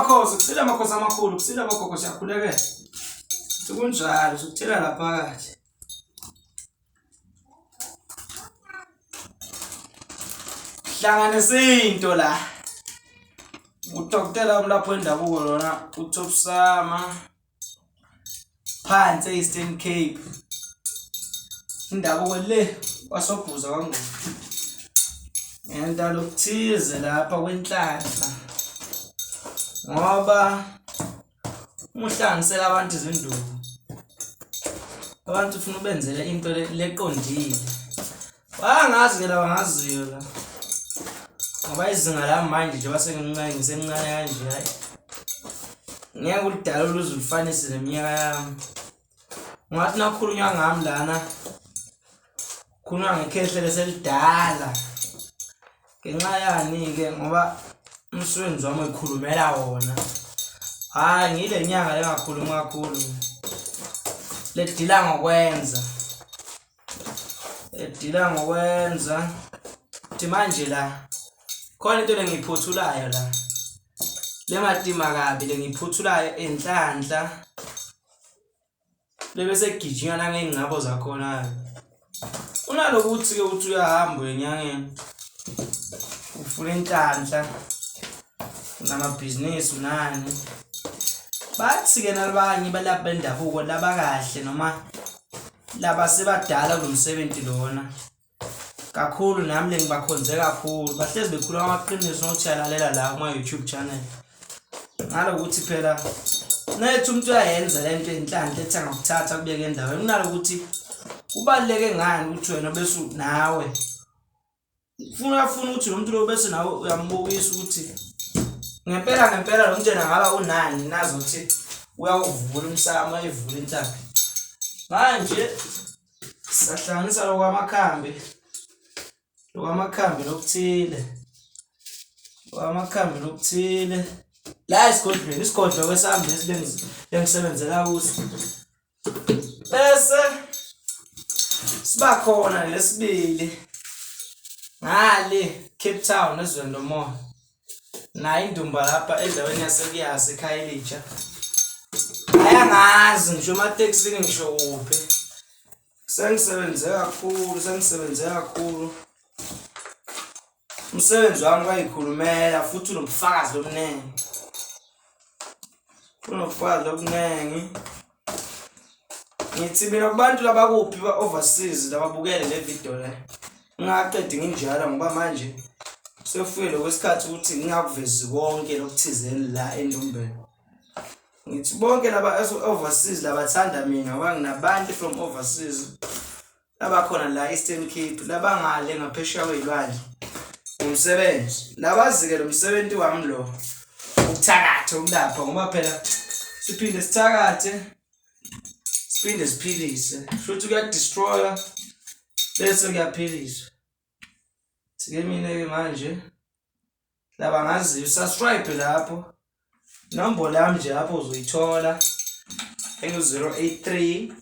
kusila amakhosi amakhulu, kusila abagogo siyakhuleke. Sekunjalo, sokuthela lapha phakathi. Hlanganisa into la. Udokotela umlapho wendabuko lona, uTop Sama. Phansi Eastern Cape. Indabuko le wasobhuza kwangu. Ngenta lokuthize lapha kwenhlanhla. Ngoba umhlanganisela abantu izinduku. Abantu ufuna ubenzele into leqondile. Bangazi ke laba ngaziyo la. Ngoba izinga la manje nje basengincane ngisemncane kanje hayi. Ngeke ulidala oluzifanise neminyaka yami. Ngathi nakhulunywa ngami lana. Khulunywa ngekhehle leselidala. Ngenxa yani ke ngoba umsebenzi wami ekhulumela wona. Hayi ngile nyanga lengakhuluma kakhulu. Ledila ngokwenza. Edila ngokwenza.Thi manje la khona into lengiphuthulayo la. Le matima kabi lengiphuthulayo enhlanhla. Lebese gijinya la ngengcabo zakhona. Unalokuthi ke uthi uyahamba enyangeni. Ufuna inhlanhla. Unamabhizinisi unani. Bathi ke nalabanye balapha bendabuko labakahle noma laba sebadala kulomsebenzi lona. Kakhulu nami lengibakhonze kakhulu. Bahlezi bekhuluma amaqiniso nokuthi yalalela la kuma YouTube channel. Ngalokuthi phela nethu umuntu uyayenza lento enhlanhla ethi angakuthatha kubeke endaweni. Kunalokuthi kubaleke ngani ukuthi wena bese nawe ufuna ukuthi lo muntu lo bese nawe uyambukisa ukuthi ngempela lo muntu ngaba unani nazothi uyawuvula umsamo ayivula intaba. Manje sahlanganisa lokwamakhambi. Lokwamakhambi lokuthile. Lokwamakhambi lokuthile. La isigodlo kwesami lengisebenzela kuso. Bese siba khona lesibili. Ngale Cape Town ezweni lomoya. Na indumba lapha endaweni yaseKuyasa eKhayelitsha. Ayangazi ngisho amateksi ngisho kuphi. Sengisebenze kakhulu. Umsebenzi wami wayikhulumela futhi unobufakazi lobunengi. Ngithi mina kubantu labakuphi ba-overseas lababukele le video le. Ngaqedi nginjalo ngoba manje sefuyele kwesikhathi ukuthi ngingakuvezi konke lokuthizeni la endumbeni. Ngithi bonke laba overseas labathanda mina ngoba nginabantu from overseas labakhona la Eastern Cape labangale ngaphesheya kwezilwandle. Umsebenzi labazike lo msebenzi wami lo ukuthakatha ukulapha ngoba phela siphinde sithakathe siphinde siphilise. Futhi kuya destroyer bese kuyaphilisa. Sike mina ke manje laba ngaziyo subscribe lapho. Nombolo yami nje lapho uzoyithola engu 083